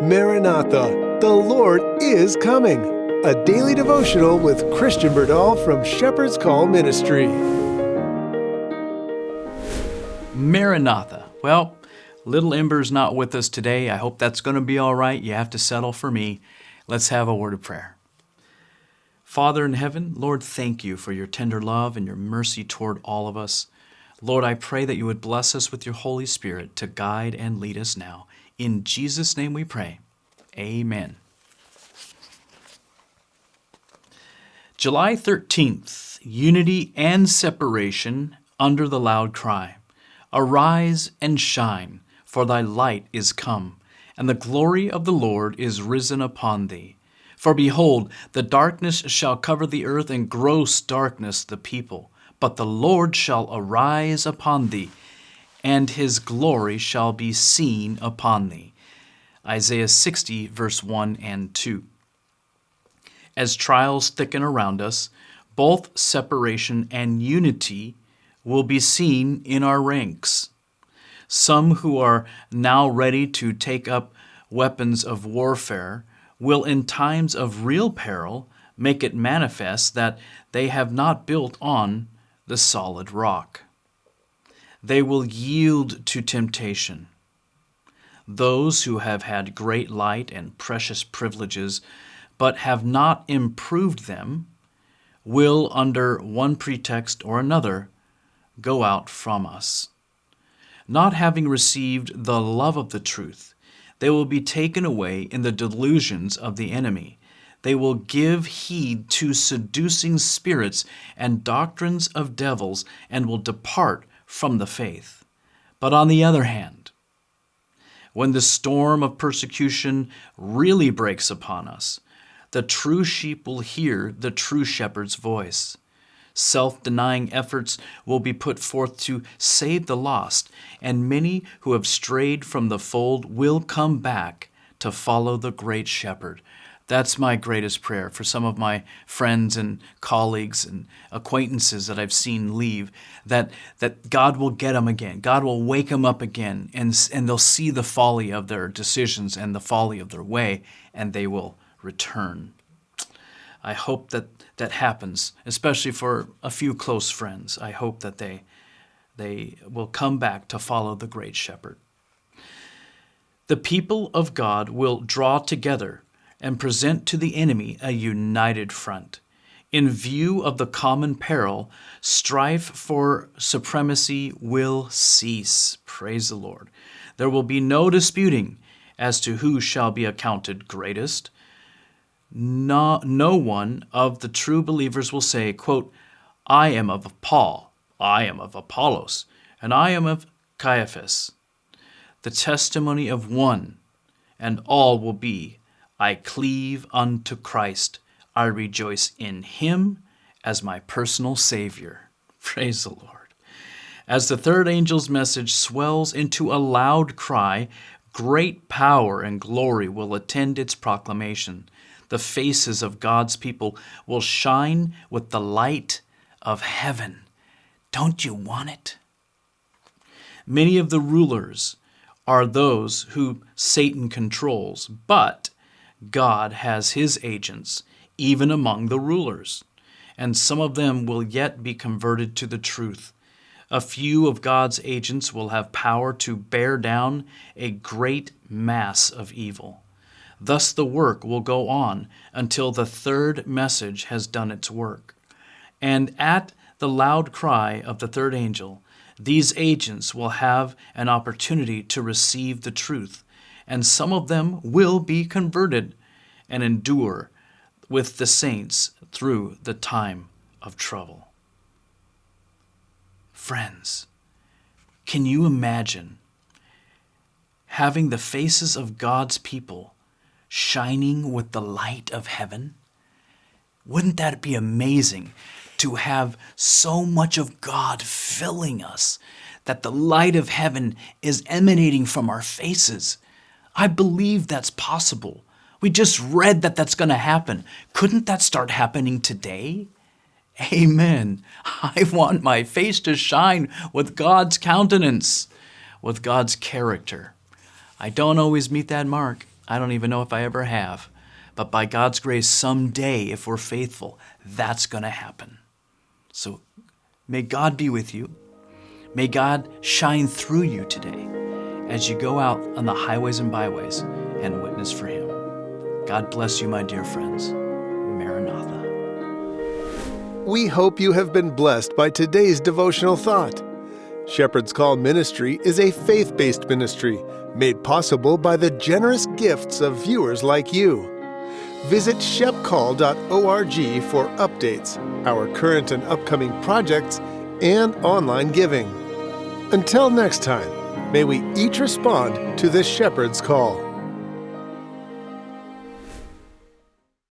Maranatha, the Lord is coming. A daily devotional with Christian Birdall from Shepherd's Call Ministry. Maranatha. Well, little Ember's not with us today. I hope that's going to be all right. You have to settle for me. Let's have a word of prayer. Father in heaven, Lord, thank you for your tender love and your mercy toward all of us. Lord, I pray that you would bless us with your Holy Spirit to guide and lead us now. In Jesus' name we pray. Amen. July 13th, unity and separation under the loud cry. Arise and shine, for thy light is come, and the glory of the Lord is risen upon thee. For behold, the darkness shall cover the earth, and gross darkness the people. But the Lord shall arise upon thee, and his glory shall be seen upon thee. Isaiah 60, verse 1 and 2. As trials thicken around us, both separation and unity will be seen in our ranks. Some who are now ready to take up weapons of warfare will in times of real peril make it manifest that they have not built on the solid rock. They will yield to temptation. Those who have had great light and precious privileges but have not improved them will, under one pretext or another, go out from us. Not having received the love of the truth, they will be taken away in the delusions of the enemy. They will give heed to seducing spirits and doctrines of devils and will depart from the faith. But on the other hand, when the storm of persecution really breaks upon us, the true sheep will hear the true shepherd's voice. Self-denying efforts will be put forth to save the lost, and many who have strayed from the fold will come back to follow the great shepherd. That's my greatest prayer for some of my friends and colleagues and acquaintances that I've seen leave, that God will get them again. God will wake them up again, and they'll see the folly of their decisions and the folly of their way, and they will return. I hope that happens, especially for a few close friends. I hope that they will come back to follow the great shepherd. The people of God will draw together and present to the enemy a united front. In view of the common peril, strife for supremacy will cease. Praise the Lord. There will be no disputing as to who shall be accounted greatest. No one of the true believers will say, quote, I am of Paul, I am of Apollos, and I am of Caiaphas. The testimony of one and all will be, I cleave unto Christ. I rejoice in him as my personal Savior. Praise the Lord. As the third angel's message swells into a loud cry, great power and glory will attend its proclamation. The faces of God's people will shine with the light of heaven. Don't you want it? Many of the rulers are those who Satan controls, but God has his agents, even among the rulers, and some of them will yet be converted to the truth. A few of God's agents will have power to bear down a great mass of evil. Thus the work will go on until the third message has done its work. And at the loud cry of the third angel, these agents will have an opportunity to receive the truth, and some of them will be converted and endure with the saints through the time of trouble. Friends, can you imagine having the faces of God's people shining with the light of heaven? Wouldn't that be amazing to have so much of God filling us that the light of heaven is emanating from our faces? I believe that's possible. We just read that that's going to happen. Couldn't that start happening today? Amen. I want my face to shine with God's countenance, with God's character. I don't always meet that mark. I don't even know if I ever have. But by God's grace, someday, if we're faithful, that's going to happen. So may God be with you. May God shine through you today as you go out on the highways and byways and witness for Him. God bless you, my dear friends. Maranatha. We hope you have been blessed by today's devotional thought. Shepherd's Call Ministry is a faith-based ministry made possible by the generous gifts of viewers like you. Visit shepcall.org for updates, our current and upcoming projects, and online giving. Until next time, may we each respond to the Shepherd's Call.